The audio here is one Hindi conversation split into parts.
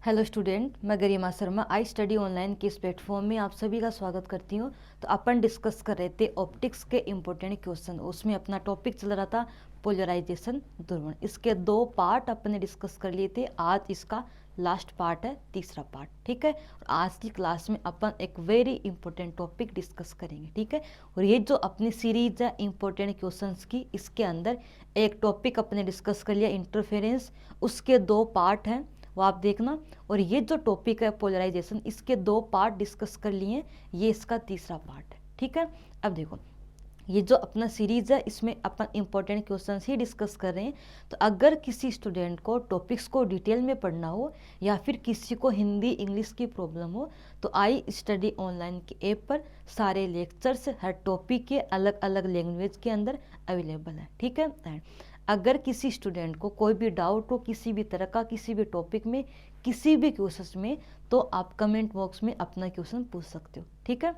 हेलो स्टूडेंट, मैं गरिमा शर्मा आई स्टडी ऑनलाइन के इस प्लेटफॉर्म में आप सभी का स्वागत करती हूँ। तो अपन डिस्कस कर रहे थे ऑप्टिक्स के इम्पोर्टेंट क्वेश्चन। उसमें अपना टॉपिक चल रहा था पोलराइजेशन, ध्रुवण। इसके 2 पार्ट अपन ने डिस्कस कर लिए थे। आज इसका लास्ट पार्ट है, तीसरा पार्ट। ठीक है, और आज की क्लास में अपन एक वेरी इंपॉर्टेंट टॉपिक डिस्कस करेंगे। ठीक है, और ये जो अपनी सीरीज है इंपॉर्टेंट क्वेश्चंस की, इसके अंदर एक टॉपिक अपने डिस्कस कर लिया इंटरफेरेंस। उसके 2 पार्ट हैं, वो आप देखना। और ये जो टॉपिक है पोलराइजेशन, इसके 2 पार्ट डिस्कस कर लिए हैं, ये इसका तीसरा पार्ट है। ठीक है, अब देखो, ये जो अपना सीरीज है इसमें अपन इंपॉर्टेंट क्वेश्चंस ही डिस्कस कर रहे हैं। तो अगर किसी स्टूडेंट को टॉपिक्स को डिटेल में पढ़ना हो या फिर किसी को हिंदी इंग्लिश की प्रॉब्लम हो, तो आई स्टडी ऑनलाइन के ऐप पर सारे लेक्चर्स हर टॉपिक के अलग अलग लैंग्वेज के अंदर अवेलेबल है। ठीक है, एंड अगर किसी स्टूडेंट को कोई भी डाउट हो किसी भी तरह का, किसी भी टॉपिक में, किसी भी क्वेश्चन में, तो आप कमेंट बॉक्स में अपना क्वेश्चन पूछ सकते हो। ठीक है,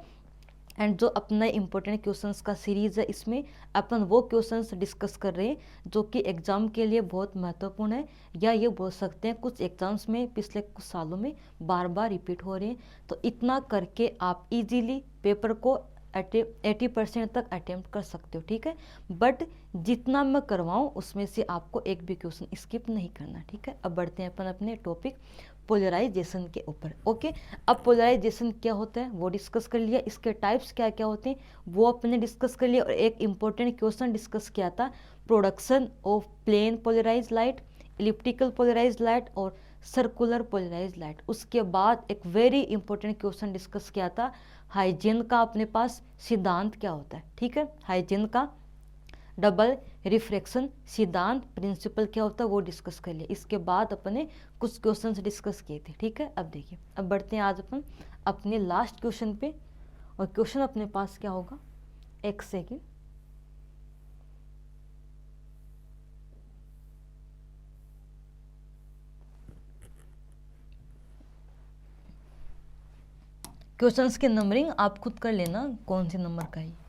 एंड जो अपना इंपॉर्टेंट क्वेश्चंस का सीरीज है, इसमें अपन वो क्वेश्चंस डिस्कस कर रहे हैं जो कि एग्जाम के लिए बहुत महत्वपूर्ण है, या ये बोल सकते हैं कुछ एग्जाम्स में पिछले कुछ सालों में बार बार रिपीट हो रहे हैं। तो इतना करके आप इजीली पेपर को 80% तक अटेम्प्ट कर सकते हो। ठीक है, बट जितना मैं करवाऊँ उसमें से आपको एक भी क्वेश्चन स्किप नहीं करना। ठीक है, अब बढ़ते हैं अपन अपने टॉपिक पोलराइजेशन के ऊपर। ओके, अब पोलराइजेशन क्या होता है वो डिस्कस कर लिया, इसके टाइप्स क्या क्या होते हैं वो अपने डिस्कस कर लिया, और एक इंपॉर्टेंट क्वेश्चन डिस्कस किया था, production of plane polarise light, elliptical polarise light और सर्कुलर पोलराइज लाइट। उसके बाद एक वेरी इंपॉर्टेंट क्वेश्चन डिस्कस किया था, हाइजीन का अपने पास सिद्धांत क्या होता है। ठीक है, हाइजीन का डबल रिफ्रैक्शन सिद्धांत प्रिंसिपल क्या होता है वो डिस्कस कर लिया। इसके बाद अपने कुछ क्वेश्चंस डिस्कस किए थे। ठीक है, अब देखिए, अब बढ़ते हैं आज अपन अपने लास्ट क्वेश्चन पे। और क्वेश्चन अपने पास क्या होगा, एक सेकेंड। क्वेश्चंस की नंबरिंग आप खुद कर लेना कौन से नंबर का है।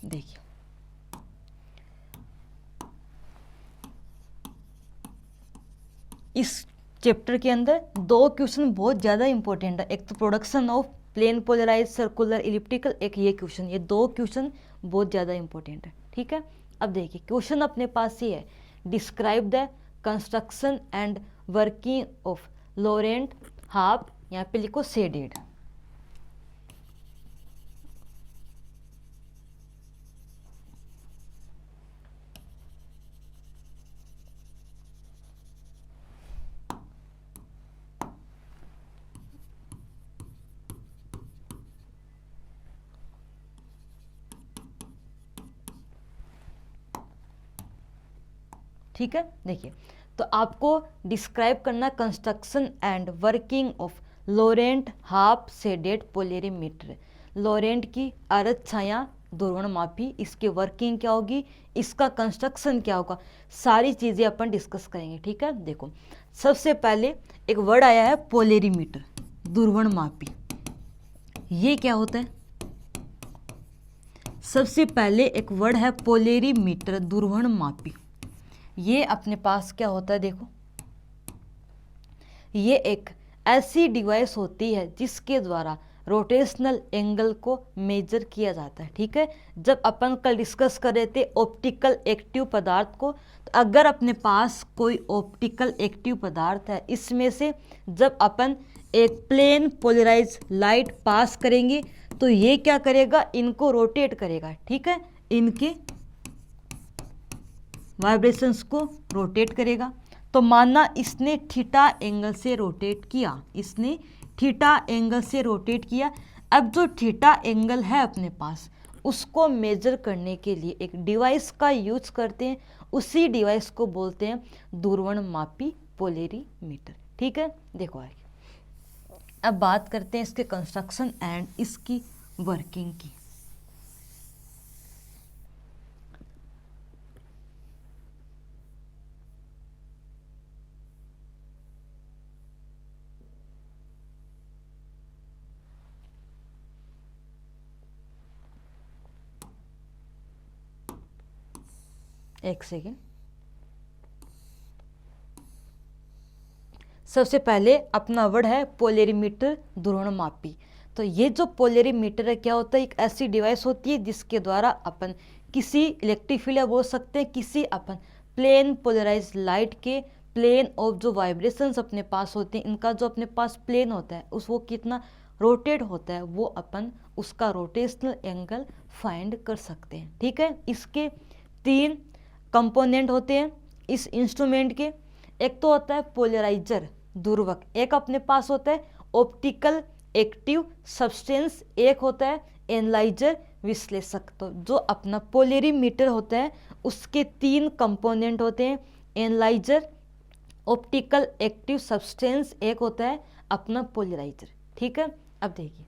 देखिए, इस चैप्टर के अंदर 2 क्वेश्चन बहुत ज़्यादा इंपॉर्टेंट है। एक तो production of plane polarise circular elliptical, एक ये क्वेश्चन। ये 2 क्वेश्चन बहुत ज़्यादा इंपॉर्टेंट है। ठीक है, अब देखिए क्वेश्चन अपने पास ये है, describe the construction and working of Laurent half, यहाँ पे लिखो शेडेड। ठीक है, देखिए, तो आपको डिस्क्राइब करना construction and working of Laurent half shaded polarimeter. Laurent की अर्ध छाया ध्रुवणमापी, इसकी वर्किंग क्या होगी, इसका कंस्ट्रक्शन क्या होगा, सारी चीज़ें अपन डिस्कस करेंगे। ठीक है, देखो, सबसे पहले एक वर्ड आया है पोलरीमीटर, ध्रुवणमापी। ये क्या होता है, सबसे पहले एक वर्ड है पोलरीमीटर, ध्रुवणमापी। ये अपने पास क्या होता है, देखो, ये एक ऐसी डिवाइस होती है जिसके द्वारा रोटेशनल एंगल को मेजर किया जाता है। ठीक है, जब अपन कल डिस्कस कर रहे थे ऑप्टिकल एक्टिव पदार्थ को, तो अगर अपने पास कोई ऑप्टिकल एक्टिव पदार्थ है, इसमें से जब अपन एक प्लेन पोलराइज लाइट पास करेंगे तो ये क्या करेगा, इनको रोटेट करेगा। ठीक है, इनके वाइब्रेशंस को रोटेट करेगा। तो मानना इसने थीटा एंगल से रोटेट किया, इसने थीटा एंगल से रोटेट किया। अब जो थीटा एंगल है अपने पास, उसको मेजर करने के लिए एक डिवाइस का यूज करते हैं, उसी डिवाइस को बोलते हैं ध्रुवणमापी पोलरीमीटर। ठीक है, देखो आगे अब बात करते हैं इसके कंस्ट्रक्शन एंड इसकी वर्किंग की। एक सेकेंड। सबसे पहले अपना वर्ड है पोलेरीमीटर, ध्रुवणमापी। तो ये जो पोलेरीमीटर है क्या होता है, एक ऐसी डिवाइस होती है जिसके द्वारा अपन किसी इलेक्ट्रिक फील्ड या बोल सकते हैं किसी अपन प्लेन पोलराइज लाइट के प्लेन ऑफ जो वाइब्रेशंस अपने पास होते हैं, इनका जो अपने पास प्लेन होता है उस वो कितना रोटेट होता है, वो अपन उसका रोटेशनल एंगल फाइंड कर सकते हैं। ठीक है, इसके 3 कंपोनेंट होते हैं इस इंस्ट्रूमेंट के। एक तो होता है पोलराइजर, ध्रुवक, एक अपने पास होता है ऑप्टिकल एक्टिव सब्सटेंस, एक होता है एनालाइजर, विश्लेषक। तो जो अपना पोलेरीमीटर होता है उसके 3 कंपोनेंट होते हैं, एनालाइजर, ऑप्टिकल एक्टिव सब्सटेंस, एक होता है अपना पोलराइजर। ठीक है, अब देखिए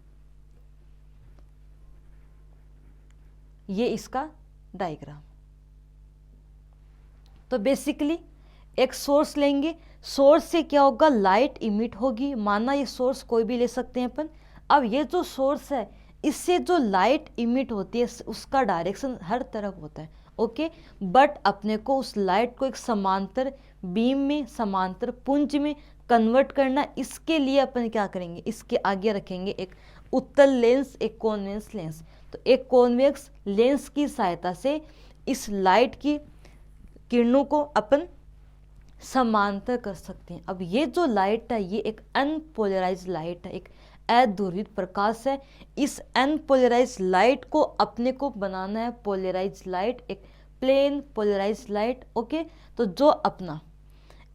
ये इसका डायग्राम। तो बेसिकली एक सोर्स लेंगे, सोर्स से क्या होगा, लाइट इमिट होगी, माना ये सोर्स कोई भी ले सकते हैं अपन। अब ये जो सोर्स है इससे जो लाइट इमिट होती है उसका डायरेक्शन हर तरफ होता है, ओके। बट अपने को उस लाइट को एक समांतर बीम में, समांतर पुंज में कन्वर्ट करना, इसके लिए अपन क्या करेंगे, इसके आगे रखेंगे एक उत्तल लेंस, एक कॉन्वेक्स लेंस। तो एक कॉन्वेक्स लेंस की सहायता से इस लाइट की किरणों को अपन समांतर कर सकते हैं। अब ये जो लाइट है ये एक अनपोलराइज लाइट है, एक अध्रुवित प्रकाश है। इस अनपोलराइज लाइट को अपने को बनाना है पोलराइज लाइट, एक प्लेन पोलराइज लाइट, ओके। तो जो अपना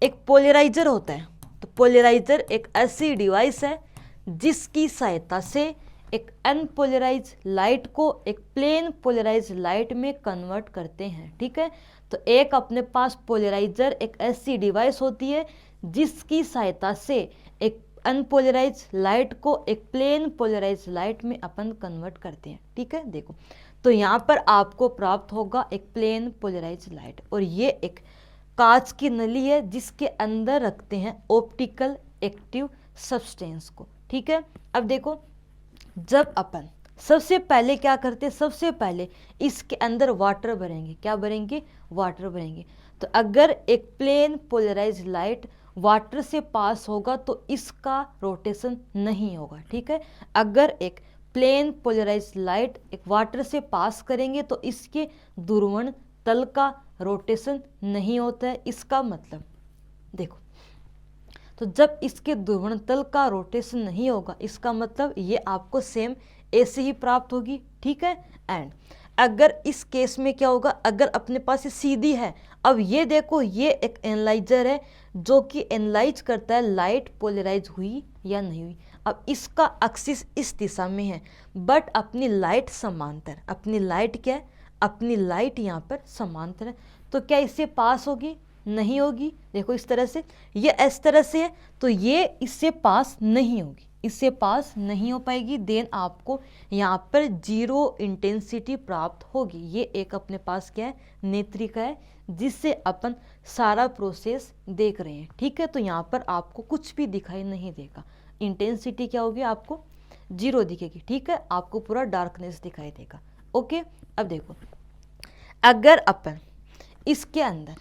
एक पोलराइजर होता है, तो पोलराइजर एक ऐसी डिवाइस है जिसकी सहायता से एक अनपोलराइज लाइट को एक प्लेन पोलराइज लाइट में कन्वर्ट करते हैं। ठीक है, तो एक अपने पास पोलराइजर एक ऐसी डिवाइस होती है जिसकी सहायता से एक अनपोलराइज लाइट को एक प्लेन पोलराइज लाइट में अपन कन्वर्ट करते हैं। ठीक है, देखो तो यहाँ पर आपको प्राप्त होगा एक प्लेन पोलराइज लाइट, और ये एक कांच की नली है जिसके अंदर रखते हैं ऑप्टिकल एक्टिव सब्सटेंस को। ठीक है, अब देखो जब अपन सबसे पहले क्या करते हैं, सबसे पहले इसके अंदर वाटर भरेंगे। क्या भरेंगे, वाटर भरेंगे। तो अगर एक प्लेन पोलराइज लाइट वाटर से पास होगा तो इसका रोटेशन नहीं होगा। ठीक है, अगर एक प्लेन पोलराइज लाइट एक वाटर से पास करेंगे तो इसके ध्रुवण तल का रोटेशन नहीं होता है। इसका मतलब देखो, तो जब इसके ध्रुवण तल का रोटेशन नहीं होगा इसका मतलब ये आपको सेम ऐसे ही प्राप्त होगी। ठीक है, एंड अगर इस केस में क्या होगा, अगर अपने पास ये सीधी है, अब ये देखो ये एक एनालाइजर है जो कि एनालाइज करता है लाइट पोलराइज हुई या नहीं हुई। अब इसका एक्सिस इस दिशा में है बट अपनी लाइट समांतर, अपनी लाइट क्या है, अपनी लाइट यहाँ पर समांतर है, तो क्या इससे पास होगी, नहीं होगी। देखो इस तरह से, ये इस तरह से है तो ये इससे पास नहीं होगी, इससे पास नहीं हो पाएगी। देन आपको यहाँ पर 0 इंटेंसिटी प्राप्त होगी। ये एक अपने पास क्या है, नेत्रिका है जिससे अपन सारा प्रोसेस देख रहे हैं। ठीक है, तो यहाँ पर आपको कुछ भी दिखाई नहीं देगा, इंटेंसिटी क्या होगी, आपको 0 दिखेगी। ठीक है, आपको पूरा डार्कनेस दिखाई देगा। ओके, अब देखो अगर अपन इसके अंदर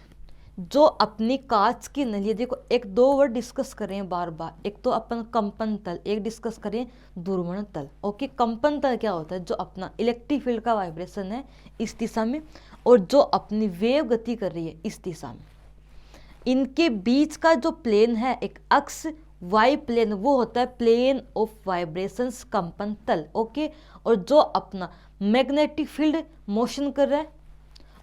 जो अपनी कांच की नली, देखो एक 2 वर्ड डिस्कस करें बार बार, एक तो अपन कंपन तल, एक डिस्कस करें ध्रुवण तल। ओके, कंपन तल क्या होता है, जो अपना इलेक्ट्रिक फील्ड का वाइब्रेशन है इस दिशा में और जो अपनी वेव गति कर रही है इस दिशा में, इनके बीच का जो प्लेन है एक अक्ष वाई प्लेन, वो होता है प्लेन ऑफ वाइब्रेशंस, कंपन तल। ओके, और जो अपना मैग्नेटिक फील्ड मोशन कर रहा है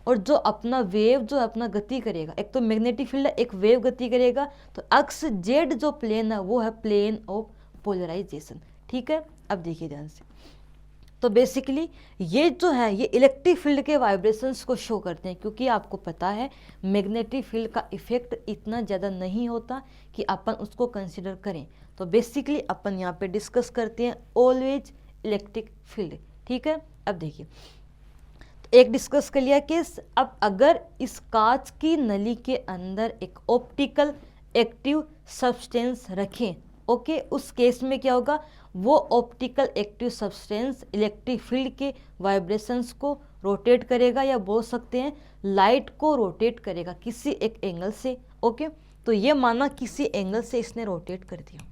और जो अपना वेव जो अपना गति करेगा, एक तो मैग्नेटिक फील्ड है, एक वेव गति करेगा, तो अक्ष जेड जो प्लेन है वो है प्लेन ऑफ पोलराइजेशन। ठीक है, अब देखिए ध्यान से, तो बेसिकली ये जो है ये इलेक्ट्रिक फील्ड के वाइब्रेशंस को शो करते हैं, क्योंकि आपको पता है मैग्नेटिक फील्ड का इफेक्ट इतना ज़्यादा नहीं होता कि अपन उसको कंसिडर करें। तो बेसिकली अपन यहाँ पे डिस्कस करते हैं ऑलवेज इलेक्ट्रिक फील्ड। ठीक है, अब देखिए एक डिस्कस कर लिया कि अब अगर इस कांच की नली के अंदर एक ऑप्टिकल एक्टिव सब्सटेंस रखें, ओके, उस केस में क्या होगा, वो optical active substance electric field के वाइब्रेशंस को रोटेट करेगा, या बोल सकते हैं लाइट को रोटेट करेगा किसी एक एंगल से। ओके, तो ये माना किसी एंगल से इसने रोटेट कर दिया।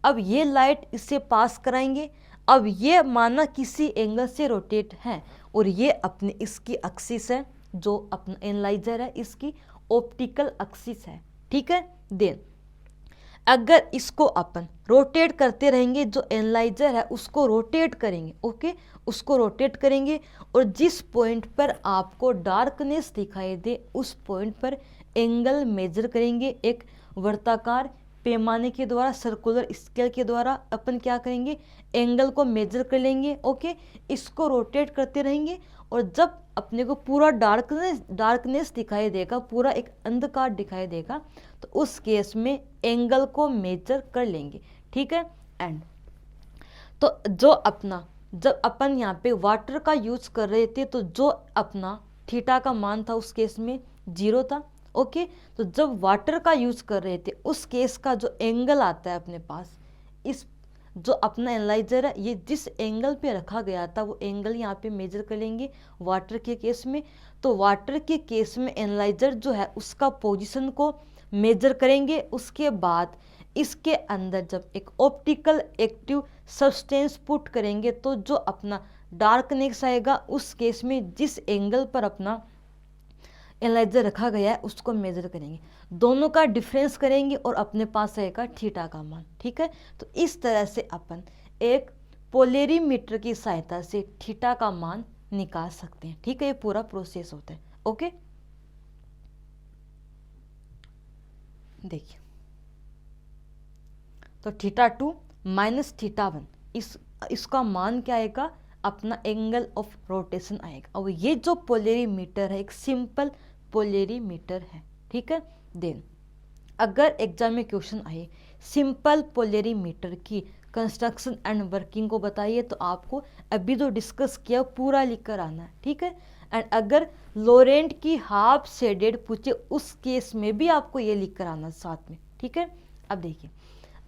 अब ये लाइट इससे पास कराएंगे। अब ये माना किसी एंगल से रोटेट है और ये अपने इसकी एक्सिस है, जो अपना एनालाइजर है इसकी ऑप्टिकल एक्सिस है। ठीक है, देन अगर इसको अपन रोटेट करते रहेंगे, जो एनालाइजर है उसको रोटेट करेंगे। ओके, उसको रोटेट करेंगे और जिस पॉइंट पर आपको डार्कनेस दिखाई दे उस पॉइंट पर एंगल मेजर करेंगे। एक वर्ताकार पैमाने के द्वारा, सर्कुलर स्केल के द्वारा अपन क्या करेंगे, एंगल को मेजर कर लेंगे। ओके, इसको रोटेट करते रहेंगे और जब अपने को पूरा डार्कनेस दिखाई देगा, पूरा एक अंधकार दिखाई देगा, तो उस केस में एंगल को मेजर कर लेंगे। ठीक है, एंड तो जो अपना, जब अपन यहाँ पे वाटर का यूज कर रहे थे तो जो अपना थीटा का मान था उस केस में 0 था। ओके, तो जब वाटर का यूज कर रहे थे उस केस का जो एंगल आता है अपने पास, इस जो अपना एनालाइजर है ये जिस एंगल पे रखा गया था वो एंगल यहाँ पे मेजर कर लेंगे वाटर के केस में। तो वाटर के केस में एनालाइजर जो है उसका पोजीशन को मेजर करेंगे। उसके बाद इसके अंदर जब एक ऑप्टिकल एक्टिव सब्सटेंस पुट करेंगे तो जो अपना डार्कनेस आएगा उस केस में जिस एंगल पर अपना एनालाइजर रखा गया है उसको मेजर करेंगे, दोनों का डिफरेंस करेंगे और अपने पास आएगा थीटा का मान। ठीक है, तो इस तरह से अपन एक पोलेरीमीटर की सहायता से थीटा का मान निकाल सकते हैं। ठीक है, ये पूरा प्रोसेस होता है। ओके, देखिए, तो θ2 माइनस θ1 इसका मान क्या आएगा, अपना एंगल ऑफ रोटेशन आएगा। और ये जो पोलेरीमीटर है एक सिंपल पोलेरीमीटर है। ठीक है, देन अगर एग्जाम में क्वेश्चन आए सिंपल पोलेरीमीटर की कंस्ट्रक्शन एंड वर्किंग को बताइए तो आपको अभी जो डिस्कस किया पूरा लिख कर आना है। ठीक है, एंड अगर लोरेंट की हाफ शेडेड पूछे उस केस में भी आपको ये लिख कर आना साथ में। ठीक है, अब देखिए,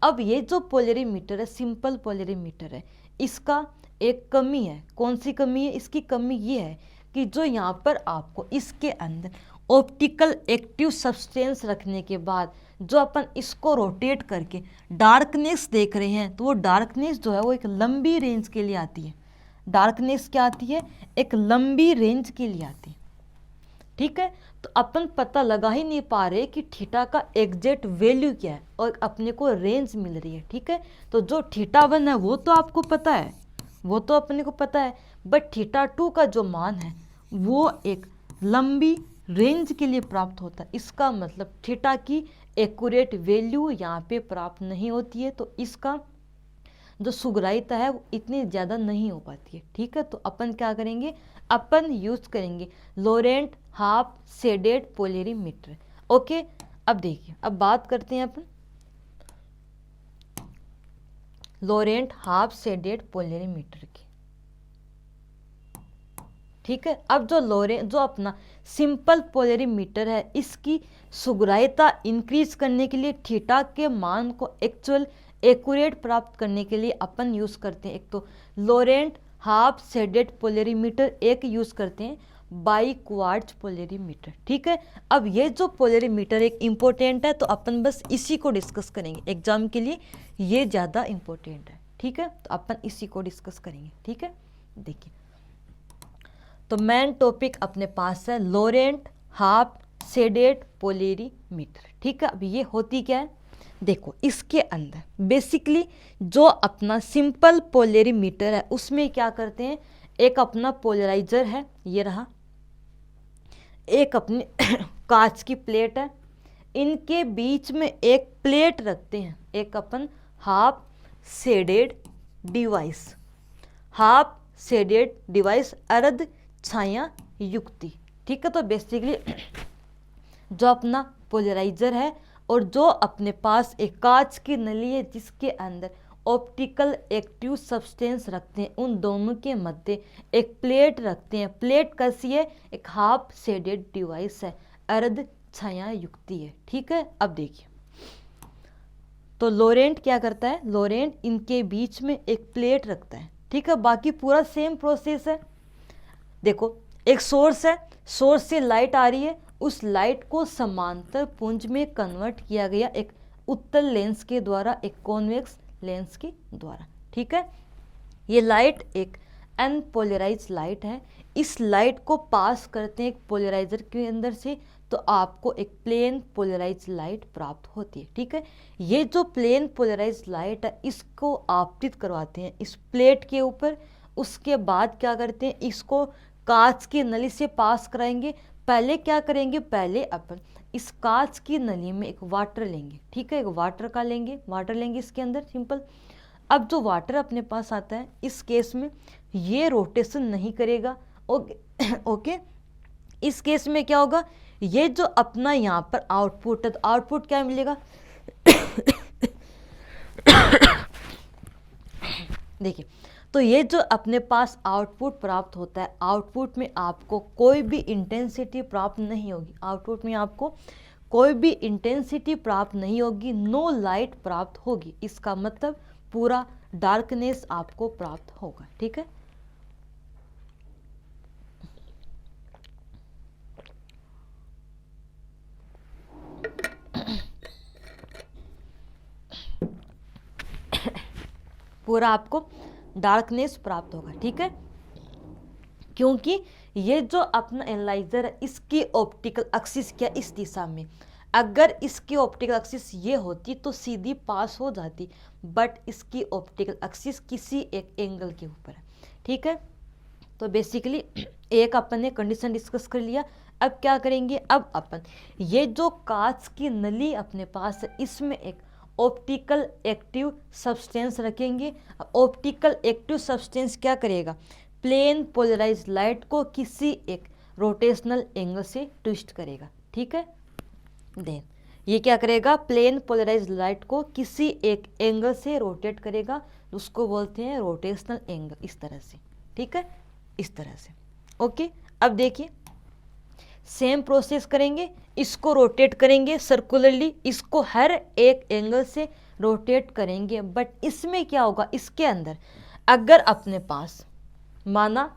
अब ये जो पोलेरीमीटर है सिंपल पोलेरीमीटर है, इसका एक कमी है। कौन सी कमी है, इसकी कमी ये है कि जो यहाँ पर आपको इसके अंदर ऑप्टिकल एक्टिव सब्सटेंस रखने के बाद जो अपन इसको रोटेट करके डार्कनेस देख रहे हैं तो वो डार्कनेस जो है वो एक लंबी रेंज के लिए आती है। डार्कनेस क्या आती है, एक लंबी रेंज के लिए आती है। ठीक है, तो अपन पता लगा ही नहीं पा रहे कि थीटा का एग्जैक्ट वैल्यू क्या है और अपने को रेंज मिल रही है। ठीक है, तो जो θ1 है वो तो आपको पता है, वो तो अपने को पता है, बट θ2 का जो मान है वो एक लंबी रेंज के लिए प्राप्त होता है। इसका मतलब थीटा की एक्यूरेट वैल्यू यहाँ पे प्राप्त नहीं होती है, तो इसका जो सुगराइता है वो इतनी ज़्यादा नहीं हो पाती है। ठीक है, तो अपन क्या करेंगे, अपन यूज करेंगे लोरेंट हाफ शेडेड पोलेरीमीटर। ओके, अब देखिए, अब बात करते हैं अपन लोरेंट हाफ शेडेड पोलेरीमीटर की। ठीक है, अब जो अपना सिंपल पोलेरीमीटर है इसकी सुगराइता इंक्रीज करने के लिए थीटा के मान को एक्चुअल एक्यूरेट प्राप्त करने के लिए अपन यूज करते हैं एक तो लोरेंट हाफ शेडेड पोलेरीमीटर, एक यूज करते हैं बाई क्वार्ट्ज पोलेरीमीटर। ठीक है, अब ये जो पोलेरीमीटर एक इम्पोर्टेंट है तो अपन बस इसी को डिस्कस करेंगे एग्जाम के लिए, ये ज़्यादा इम्पोर्टेंट है। ठीक है, तो अपन इसी को डिस्कस करेंगे। ठीक है, देखिए, तो मेन टॉपिक अपने पास है लोरेंट हाफ शेडेड पोलेरीमीटर। ठीक है, अब ये होती क्या है, देखो इसके अंदर बेसिकली जो अपना सिंपल पोलेरीमीटर है उसमें क्या करते हैं, एक अपना पोलराइजर है ये रहा, एक अपनी कांच की प्लेट है, इनके बीच में एक प्लेट रखते हैं, एक अपन half shaded device, half shaded device अर्ध छाया युक्ति। ठीक है, तो बेसिकली जो अपना पोलराइजर है और जो अपने पास एक कांच की नली है जिसके अंदर ऑप्टिकल एक्टिव सब्सटेंस रखते हैं, उन दोनों के मध्य एक प्लेट रखते हैं। प्लेट कैसी है, एक हाफ शेडेड डिवाइस है, अर्ध छाया युक्ति है। ठीक है, अब देखिए, तो लोरेंट क्या करता है, लोरेंट इनके बीच में एक प्लेट रखता है। ठीक है, बाकी पूरा सेम प्रोसेस है। देखो एक सोर्स है, सोर्स से लाइट आ रही है, उस लाइट को समांतर पुंज में कन्वर्ट किया गया एक उत्तल लेंस के द्वारा, एक कॉन्वेक्स लेंस के द्वारा। ठीक है, ये लाइट एक अनपोलराइज लाइट है। इस लाइट को पास करते हैं एक पोलराइजर के अंदर से, तो आपको एक प्लेन पोलराइज लाइट प्राप्त होती है। ठीक है, ये जो प्लेन पोलराइज लाइट है इसको आपतित करवाते हैं इस प्लेट के ऊपर। उसके बाद क्या करते हैं, इसको कांच की नली से पास कराएंगे। पहले क्या करेंगे, पहले अपन इस कांच की नली में एक वाटर लेंगे। ठीक है, एक वाटर का लेंगे, वाटर लेंगे इसके अंदर, सिंपल। अब जो वाटर अपने पास आता है, इस केस में ये रोटेशन नहीं करेगा। ओके ओके, इस केस में क्या होगा, ये जो अपना यहाँ पर आउटपुट है, तो आउटपुट क्या मिलेगा देखिए, तो ये जो अपने पास आउटपुट प्राप्त होता है, आउटपुट में आपको कोई भी इंटेंसिटी प्राप्त नहीं होगी, आउटपुट में आपको कोई भी इंटेंसिटी प्राप्त नहीं होगी, नो लाइट प्राप्त होगी। इसका मतलब पूरा डार्कनेस आपको प्राप्त होगा। ठीक है, पूरा आपको डार्कनेस प्राप्त होगा। ठीक है, क्योंकि ये जो अपना एनालाइजर है इसकी ऑप्टिकल एक्सिस क्या इस दिशा में, अगर इसकी ऑप्टिकल एक्सिस ये होती तो सीधी पास हो जाती, बट इसकी ऑप्टिकल एक्सिस किसी एक एंगल के ऊपर है। ठीक है, तो बेसिकली एक अपन ने कंडीशन डिस्कस कर लिया। अब क्या करेंगे, अब अपन ये जो कांच की नली अपने पास है इसमें एक ऑप्टिकल एक्टिव सब्सटेंस रखेंगे। ऑप्टिकल एक्टिव सब्सटेंस क्या करेगा, प्लेन पोलराइज लाइट को किसी एक रोटेशनल एंगल से ट्विस्ट करेगा। ठीक है, देन ये क्या करेगा, प्लेन पोलराइज लाइट को किसी एक एंगल से रोटेट करेगा, उसको बोलते हैं रोटेशनल एंगल, इस तरह से। ठीक है, इस तरह से। ओके, अब देखिए सेम प्रोसेस करेंगे, इसको रोटेट करेंगे सर्कुलरली, इसको हर एक एंगल से रोटेट करेंगे। बट इसमें क्या होगा, इसके अंदर अगर अपने पास माना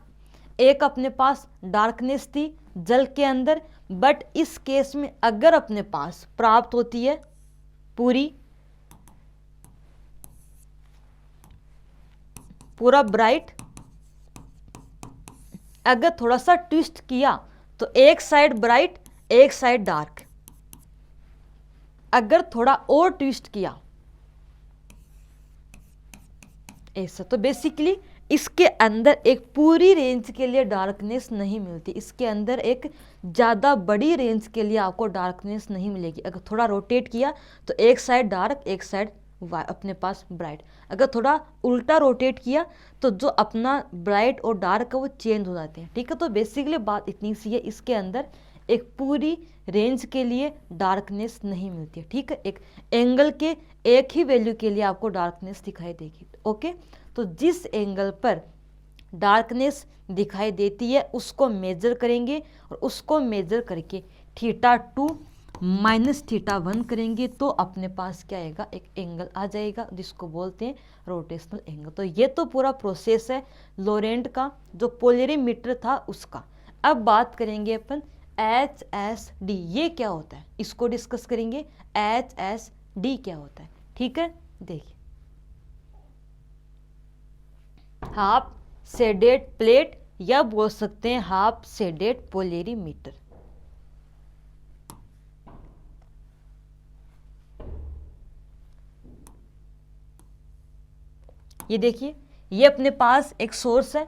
एक अपने पास डार्कनेस थी जल के अंदर, बट इस केस में अगर अपने पास प्राप्त होती है पूरा ब्राइट, अगर थोड़ा सा ट्विस्ट किया तो एक साइड ब्राइट एक साइड डार्क, अगर थोड़ा और ट्विस्ट किया ऐसा, तो बेसिकली इसके अंदर एक पूरी रेंज के लिए डार्कनेस नहीं मिलती, इसके अंदर एक ज़्यादा बड़ी रेंज के लिए आपको डार्कनेस नहीं मिलेगी। अगर थोड़ा रोटेट किया तो एक साइड डार्क एक साइड अपने पास ब्राइट, अगर थोड़ा उल्टा रोटेट किया तो जो अपना ब्राइट और डार्क है वो चेंज हो जाते हैं। ठीक है, तो बेसिकली बात इतनी सी है, इसके अंदर एक पूरी रेंज के लिए डार्कनेस नहीं मिलती है। ठीक है, एक एंगल के एक ही वैल्यू के लिए आपको डार्कनेस दिखाई देगी। ओके, तो जिस एंगल पर डार्कनेस दिखाई देती है उसको मेजर करेंगे, और उसको मेजर करके θ2 माइनस θ1 करेंगे तो अपने पास क्या आएगा, एक एंगल आ जाएगा जिसको बोलते हैं रोटेशनल एंगल। तो ये तो पूरा प्रोसेस है लोरेंट का, जो पोलरीमीटर था उसका। अब बात करेंगे अपन HSD, ये क्या होता है, इसको डिस्कस करेंगे। HSD क्या होता है, ठीक है, देखिए हाफ शेडेड प्लेट या बोल सकते हैं हाफ शेडेड पोलरीमीटर। ये देखिए, ये अपने पास एक सोर्स है,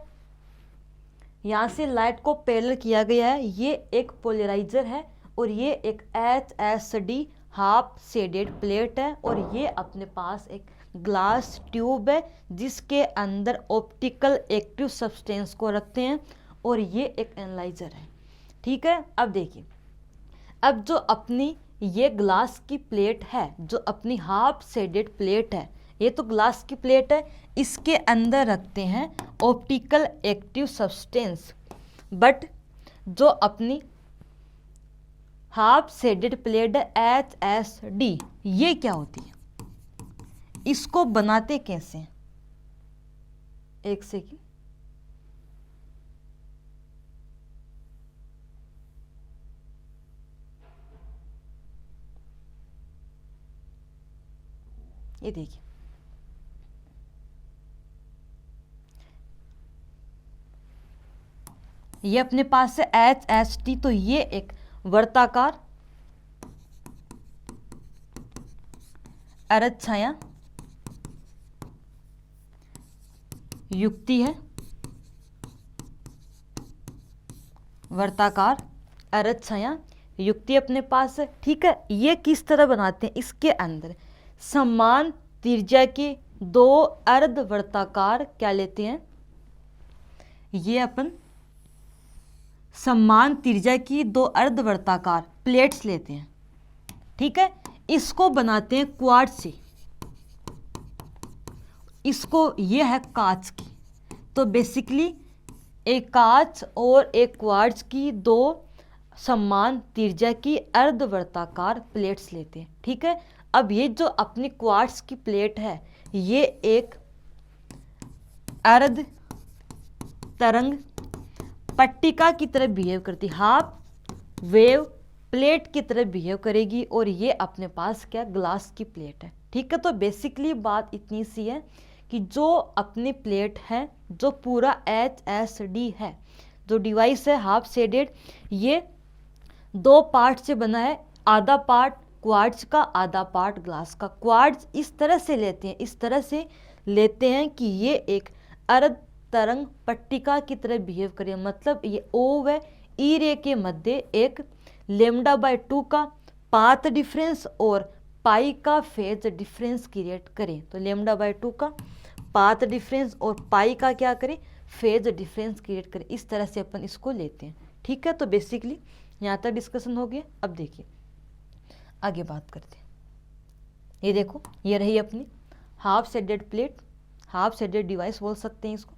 यहाँ से लाइट को पैरेलल किया गया है, ये एक पोलराइजर है, और ये एक HSD हाफ शेडेड प्लेट है, और ये अपने पास एक ग्लास ट्यूब है जिसके अंदर ऑप्टिकल एक्टिव सब्सटेंस को रखते हैं, और ये एक एनालाइजर है। ठीक है, अब देखिए, अब जो अपनी ये ग्लास की प्लेट है, जो अपनी हाफ शेडेड प्लेट है, ये तो ग्लास की प्लेट है, इसके अंदर रखते हैं ऑप्टिकल एक्टिव सब्सटेंस। बट जो अपनी हाफ शेडेड प्लेट है HSD, ये क्या होती है, इसको बनाते कैसे हैं, एक सेकेंड, ये देखिए, ये अपने पास है HST, तो ये एक वर्ताकार अरध छाया युक्ति है, वर्ताकार अरध छाया युक्ति अपने पास है। ठीक है, ये किस तरह बनाते हैं, इसके अंदर समान त्रिज्या के दो अर्धवर्ताकार क्या लेते हैं, ये अपन समान त्रिज्या की दो अर्धवर्ताकार प्लेट्स लेते हैं। ठीक है, इसको बनाते हैं क्वार्ट्ज से, इसको ये है कांच की, तो बेसिकली एक कांच और एक क्वार्ट्ज की दो समान त्रिज्या की अर्धवर्ताकार प्लेट्स लेते हैं। ठीक है, अब ये जो अपनी क्वार्ट्ज की प्लेट है, ये एक अर्ध तरंग पट्टिका की तरह बिहेव करती, हाफ वेव प्लेट की तरह बिहेव करेगी, और ये अपने पास क्या ग्लास की प्लेट है। ठीक है, तो बेसिकली बात इतनी सी है कि जो अपनी प्लेट है, जो पूरा HSD है, जो डिवाइस है हाफ शेडेड, ये दो पार्ट से बना है, आधा पार्ट क्वार्ट्ज का, आधा पार्ट ग्लास का। क्वार्ट्ज इस तरह से लेते हैं, इस तरह से लेते हैं कि ये एक अर्ध तरंग पट्टिका की तरह बिहेव करे, मतलब ये O व E रे के मध्य एक λ/2 का पाथ डिफरेंस और पाई का फेज डिफरेंस क्रिएट करें। तो λ/2 का पाथ डिफरेंस और पाई का क्या करें, फेज डिफरेंस क्रिएट करें। इस तरह से अपन इसको लेते हैं। ठीक है, तो बेसिकली यहाँ तक डिस्कशन हो गया। अब देखिए आगे बात करते हैं। ये देखो, ये रही अपनी half shaded plate, half shaded device बोल सकते हैं इसको।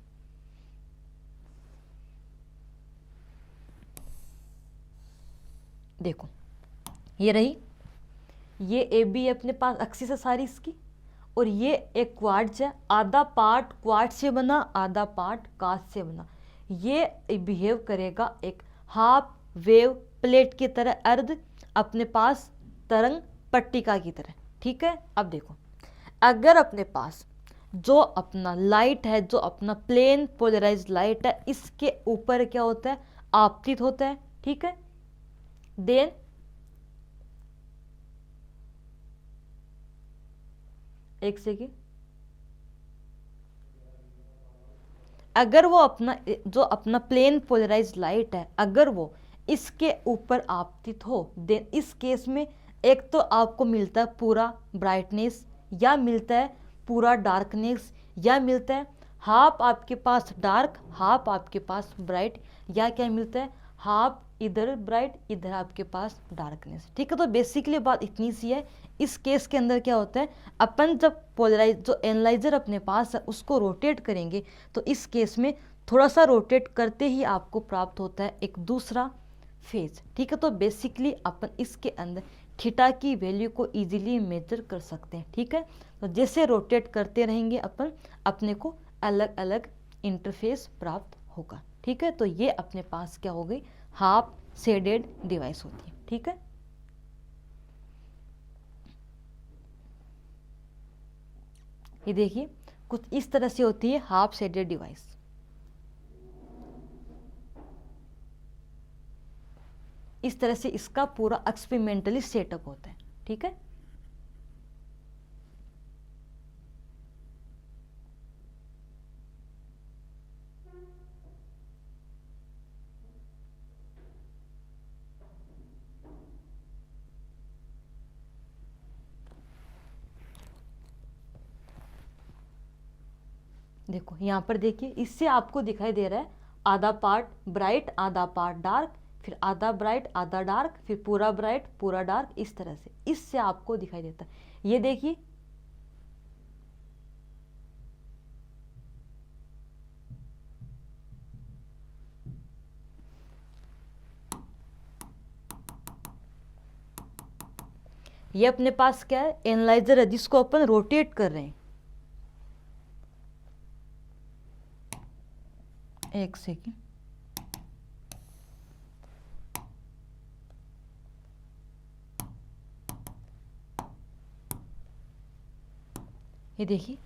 देखो ये रही, ये AB अपने पास एक्सिस है सारी इसकी, और ये एक क्वार्ट्ज है, आधा पार्ट क्वार्ट्ज से बना, आधा पार्ट कांच से बना। ये बिहेव करेगा एक हाफ वेव प्लेट की तरह, अर्ध अपने पास तरंग पट्टिका की तरह। ठीक है, अब देखो, अगर अपने पास जो अपना लाइट है, जो अपना प्लेन पोलराइज्ड लाइट है, इसके ऊपर क्या होता है, आपतित होता है। ठीक है, देन एक सेकेंड, अगर वो अपना जो अपना प्लेन पोलराइज्ड लाइट है, अगर वो इसके ऊपर आपतित हो, देन इस केस में एक तो आपको मिलता है पूरा ब्राइटनेस, या मिलता है पूरा डार्कनेस, या मिलता है हाफ आपके पास डार्क, हाफ आपके पास ब्राइट, या क्या मिलता है हाफ इधर ब्राइट, इधर आपके पास डार्कनेस। ठीक है, तो बेसिकली बात इतनी सी है। इस केस के अंदर क्या होता है, अपन जब पोलराइज जो एनालाइजर अपने पास है उसको रोटेट करेंगे, तो इस केस में थोड़ा सा रोटेट करते ही आपको प्राप्त होता है एक दूसरा फेज। ठीक है, तो बेसिकली अपन इसके अंदर थीटा की वैल्यू को इजीली मेजर कर सकते हैं। ठीक है, तो जैसे रोटेट करते रहेंगे अपन, अपने को अलग अलग इंटरफेस प्राप्त होगा। ठीक है, तो ये अपने पास क्या हो गई, हाफ शेडेड डिवाइस होती है। ठीक है, ये देखिए कुछ इस तरह से होती है हाफ शेडेड डिवाइस। इस तरह से इसका पूरा एक्सपेरिमेंटली सेटअप होता है। ठीक है, देखो यहाँ पर देखिए, इससे आपको दिखाई दे रहा है आधा पार्ट ब्राइट, आधा पार्ट डार्क, फिर आधा ब्राइट आधा डार्क, फिर पूरा ब्राइट पूरा डार्क, इस तरह से इससे आपको दिखाई देता है। ये देखिए, ये अपने पास क्या है, एनालाइजर है जिसको अपन रोटेट कर रहे हैं। एक सेकेंड, ये देखिए,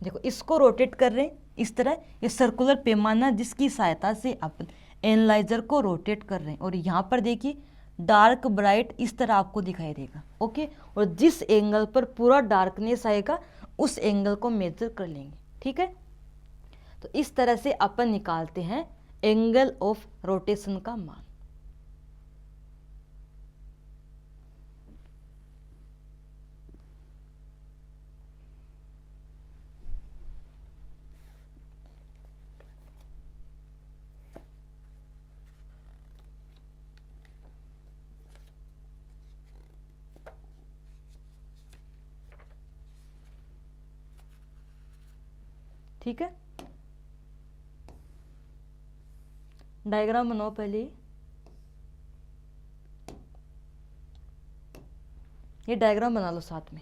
देखो इसको रोटेट कर रहे हैं इस तरह, ये सर्कुलर पैमाना जिसकी सहायता से अपन एनालाइजर को रोटेट कर रहे हैं। और यहाँ पर देखिए डार्क ब्राइट इस तरह आपको दिखाई देगा, ओके। और जिस एंगल पर पूरा डार्कनेस आएगा उस एंगल को मेजर कर लेंगे, ठीक है। तो इस तरह से अपन निकालते हैं एंगल ऑफ रोटेशन का मान। ठीक है, डायग्राम बनाओ पहले। ये डायग्राम बना लो साथ में।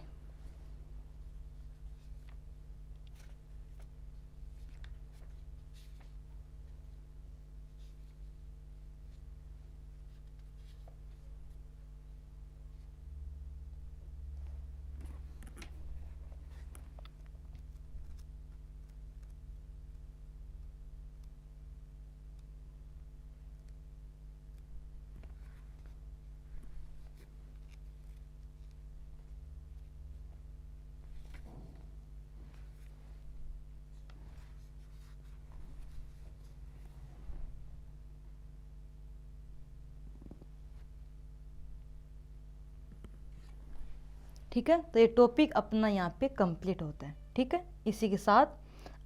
ठीक है, तो ये टॉपिक अपना यहाँ पे कंप्लीट होता है। ठीक है, इसी के साथ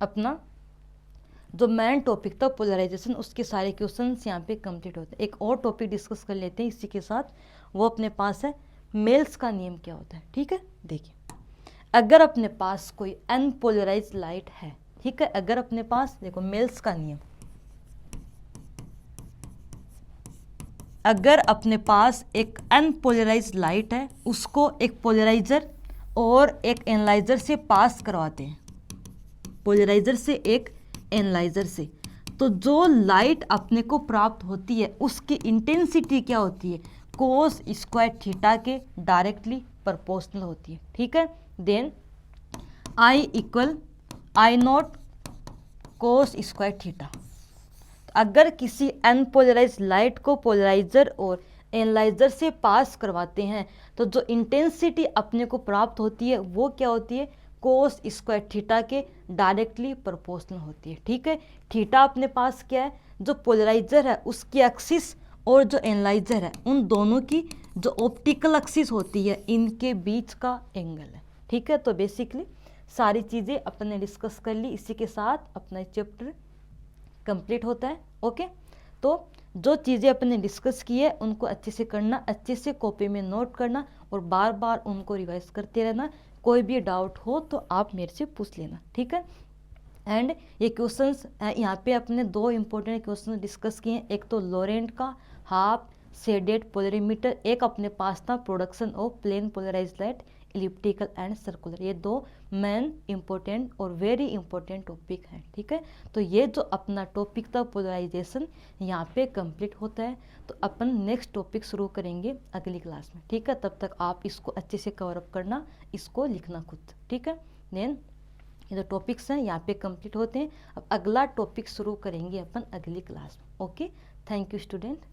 अपना जो मेन टॉपिक था पोलराइजेशन, उसके सारे क्वेश्चंस यहाँ पे कंप्लीट होते हैं। एक और टॉपिक डिस्कस कर लेते हैं इसी के साथ, वो अपने पास है मेल्स का नियम क्या होता है। ठीक है, देखिए अगर अपने पास कोई अनपोलराइज लाइट है, ठीक है, अगर अपने पास देखो मेल्स का नियम, अगर अपने पास एक अनपोलराइज लाइट है, उसको एक पोलराइजर और एक एनालाइजर से पास करवाते हैं, पोलराइजर से एक एनालाइजर से, तो जो लाइट अपने को प्राप्त होती है उसकी इंटेंसिटी क्या होती है, कोस स्क्वायर थीटा के डायरेक्टली प्रोपोर्शनल होती है। ठीक है, then I equal I not cos square theta. अगर किसी अनपोलराइज लाइट को पोलराइजर और एनालाइजर से पास करवाते हैं तो जो इंटेंसिटी अपने को प्राप्त होती है वो क्या होती है, कोस स्क्वायर थीटा के डायरेक्टली प्रोपोर्शनल होती है। ठीक है, थीटा अपने पास क्या है, जो पोलराइजर है उसकी एक्सिस और जो एनालाइजर है उन दोनों की जो ऑप्टिकल एक्सिस होती है इनके बीच का एंगल है। ठीक है, तो बेसिकली सारी चीज़ें अपन ने डिस्कस कर ली, इसी के साथ अपना चैप्टर कंप्लीट होता है। ओके, तो जो चीज़ें अपन ने डिस्कस की है उनको अच्छे से करना, अच्छे से कॉपी में नोट करना और बार बार उनको रिवाइज करते रहना। कोई भी डाउट हो तो आप मेरे से पूछ लेना। ठीक है, एंड ये क्वेश्चंस यहाँ पे अपने दो इंपॉर्टेंट क्वेश्चन डिस्कस किए हैं, एक तो लोरेंट का हाफ शेडेड पोलरीमीटर, एक अपने पास था production of plane polarise light elliptical and circular. ये दो मेन इंपॉर्टेंट और वेरी इंपॉर्टेंट टॉपिक हैं। ठीक है, तो ये जो अपना टॉपिक था पोलराइजेशन यहाँ पे कंप्लीट होता है। तो अपन नेक्स्ट टॉपिक शुरू करेंगे अगली क्लास में। ठीक है, तब तक आप इसको अच्छे से कवर अप करना, इसको लिखना खुद। ठीक है, देन ये जो टॉपिक्स हैं यहाँ पे कंप्लीट होते हैं। अब अगला टॉपिक शुरू करेंगे अपन अगली क्लास में। Okay, thank you student.